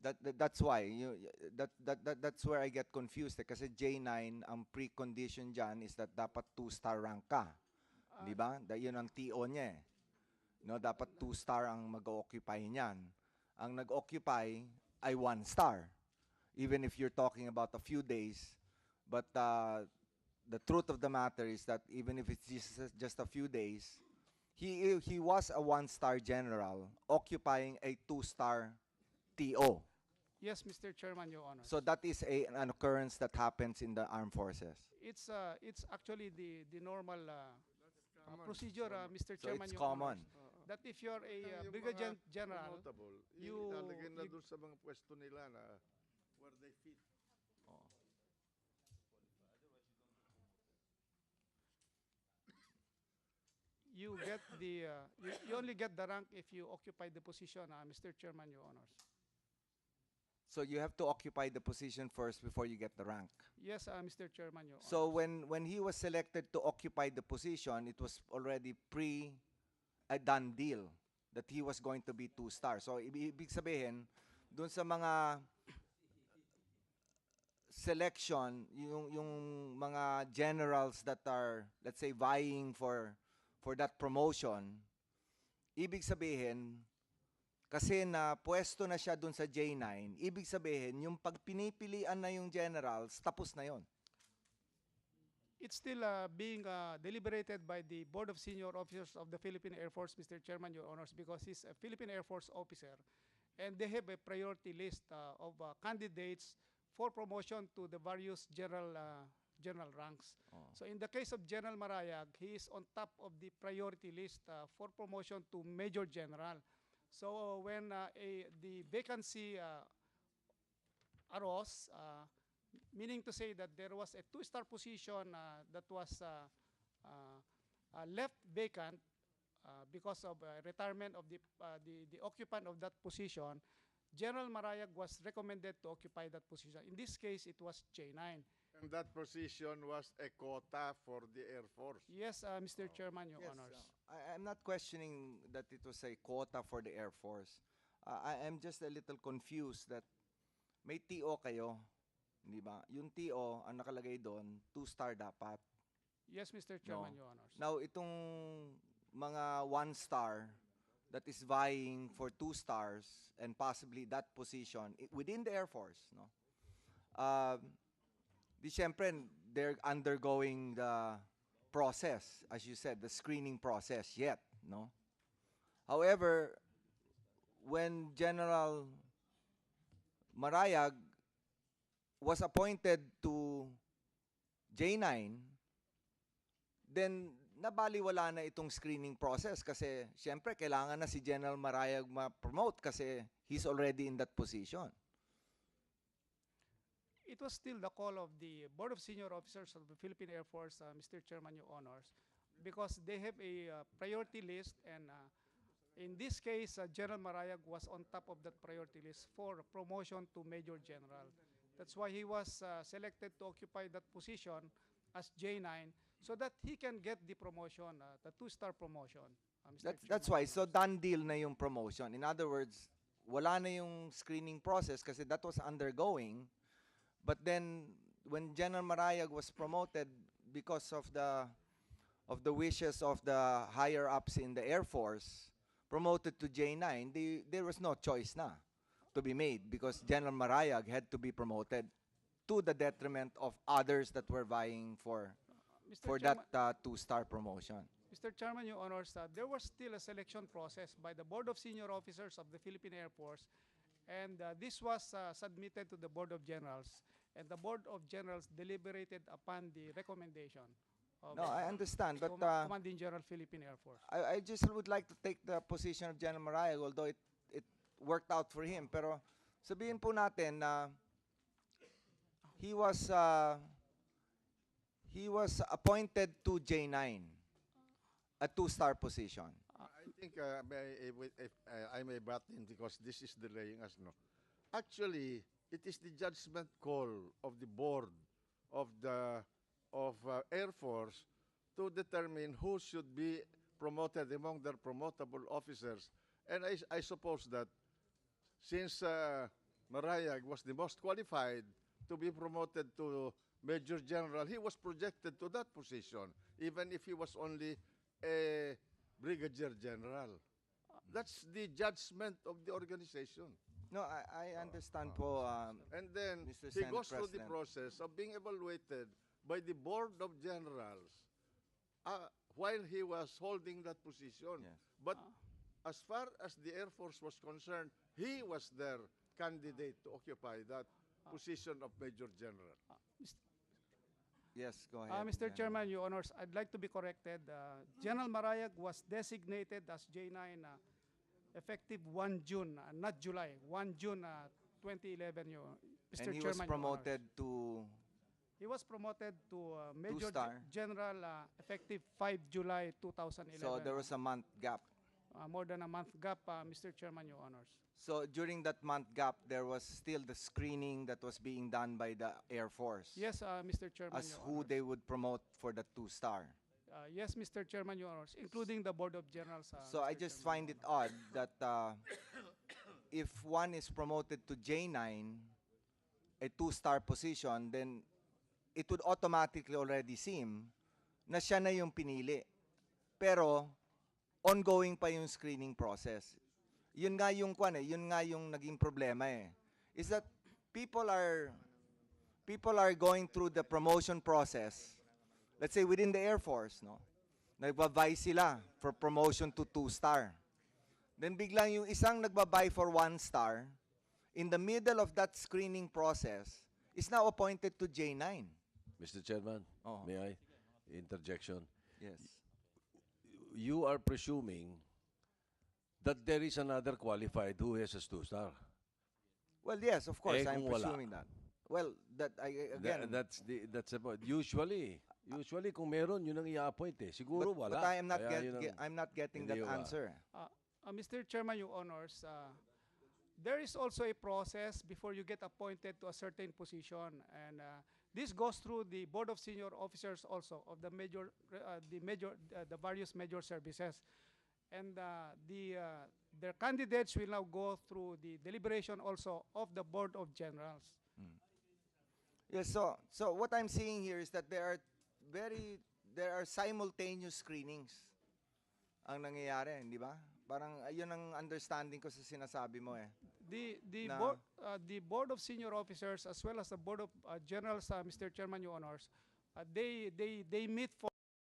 That's why that's where I get confused kasi J9 ang precondition diyan is that dapat 2-star rank ka. Di ba? Yun ang TO niya eh. No, dapat 2-star ang mag-occupy niyan. Ang nag-occupy ay 1-star. Even if you're talking about a few days, but the truth of the matter is that even if it's just a few days, he was a 1-star general occupying a 2-star TO. Yes, Mr. Chairman, Your Honor. So that is an occurrence that happens in the armed forces. It's actually the normal procedure, Mr. So Chairman, it's Your common. Honors, that if you're a Yung brigadier mga general, promotable, you- ilalagay na you- doon sa mga pwesto nila na where they fit. you get you only get the rank if you occupy the position, Mr. Chairman, Your Honors. So you have to occupy the position first before you get the rank. Yes, Mr. Chairman, Your So Honors. when he was selected to occupy the position, it was already a done deal that he was going to be 2-star. So ibig sabihin, dun sa mga selection, yung mga generals that are, let's say, vying for that promotion, ibig sabihin, kasi na pwesto na siya dun sa J9, ibig sabihin, yung pag pinipilian na yung generals, tapos na yon. It's still being deliberated by the Board of Senior Officers of the Philippine Air Force, Mr. Chairman, Your Honors, because he's a Philippine Air Force officer, and they have a priority list of candidates for promotion to the various general ranks. So in the case of General Marayag, he is on top of the priority list for promotion to Major General. So when the vacancy arose, meaning to say that there was a 2-star position that was left vacant because of retirement of the occupant of that position, General Marayag was recommended to occupy that position. In this case, it was J9. And that position was a quota for the Air Force. Yes, Mr. Chairman, Your Honors. I'm not questioning that it was a quota for the Air Force. I am just a little confused that may TO kayo, di ba? Yung TO, ang nakalagay doon, 2-star dapat. Yes, Mr. Chairman, No. Your Honors. Now, itong mga 1-star that is vying for 2 stars and possibly that position within the Air Force, no? Di syempre, they're undergoing the process, as you said, the screening process yet, no? However, when General Marayag was appointed to J9, then nabaliwala na itong screening process kasi syempre kailangan na si General Marayag ma-promote kasi he's already in that position. It was still the call of the Board of Senior Officers of the Philippine Air Force, Mr. Chairman, Your Honors, because they have a priority list, and in this case, General Marayag was on top of that priority list for promotion to Major General. That's why he was selected to occupy that position as J9 so that he can get the promotion, the 2-star promotion. Mr. That's Chairman, why. Your So Honors. done deal na yung promotion. In other words, wala na yung screening process kasi that was undergoing. But then when General Marayag was promoted because of the wishes of the higher ups in the Air Force, promoted to J9, there was no choice na to be made because General Marayag had to be promoted to the detriment of others that were vying for Mr. that Chairman, 2-star promotion. Mr. Chairman, Your Honors, there was still a selection process by the Board of Senior Officers of the Philippine Air Force, and this was submitted to the Board of Generals, and the Board of Generals deliberated upon the recommendation of No, I understand, but Commanding General Philippine Air Force. I just would like to take the position of General Marayag, although it worked out for him. Pero sabihin po natin na he was appointed to J9, a 2-star position. I think if I may butt in because this is delaying us, no. Actually, it is the judgment call of the board of the Air Force to determine who should be promoted among their promotable officers. And I suppose that since Marayag was the most qualified to be promoted to Major General, he was projected to that position, even if he was only a Brigadier General. That's the judgment of the organization. No, I understand po, And then Mr. he Senate goes through the President. process of being evaluated by the Board of Generals while he was holding that position. Yes. But as far as the Air Force was concerned, he was their candidate to occupy that position of Major General. Yes, go ahead. Mr. General. Chairman, Your Honors, I'd like to be corrected. General Marayag was designated as J9 effective 1 June, not July, 1 June 2011, Mr. And he Chairman, was Your Honors. promoted to, He was promoted to Major Two-star. General effective 5 July 2011. so there was a month gap. More than a month gap, Mr. Chairman, Your Honors. So during that month gap, there was still the screening that was being done by the Air Force Yes, Mr. Chairman, as Your who Honors. they would promote for the 2-star. Yes, Mr. Chairman, Your Honors, including the Board of Generals. So I Mr. just Chairman, find Your it odd that if one is promoted to J9, a 2-star position, then it would automatically already seem na siya na yung pinili. Pero ongoing pa yung screening process. Yun nga yung yun nga yung naging problema eh. Is that people are going through the promotion process. Let's say within the Air Force, no. Nagbabay sila for promotion to 2-star. Then biglang yung isang nagbabay for 1-star, in the middle of that screening process, is now appointed to J9. Mr. Chairman, Oh. may I? Interjection. Yes. You are presuming that there is another qualified who has a 2-star. Well, yes, of course, Eh, I'm kung wala. presuming that. Well, again, That's the point. Usually kung meron, yun ang i-appoint eh. Siguro but wala. I am not Kaya yun ang- I'm not getting that hindi wala. answer. Mr. Chairman, Your Honors, there is also a process before you get appointed to a certain position, and this goes through the Board of Senior Officers also of the various major services, and their candidates will now go through the deliberation also of the Board of Generals. Yes, so what I'm seeing here is that there are simultaneous screenings ang nangyayari, di ba? Parang ayun ang understanding ko sa sinasabi mo eh. Na- The Board of Senior Officers as well as the Board of Generals, Mr. Chairman, Your Honors, they meet for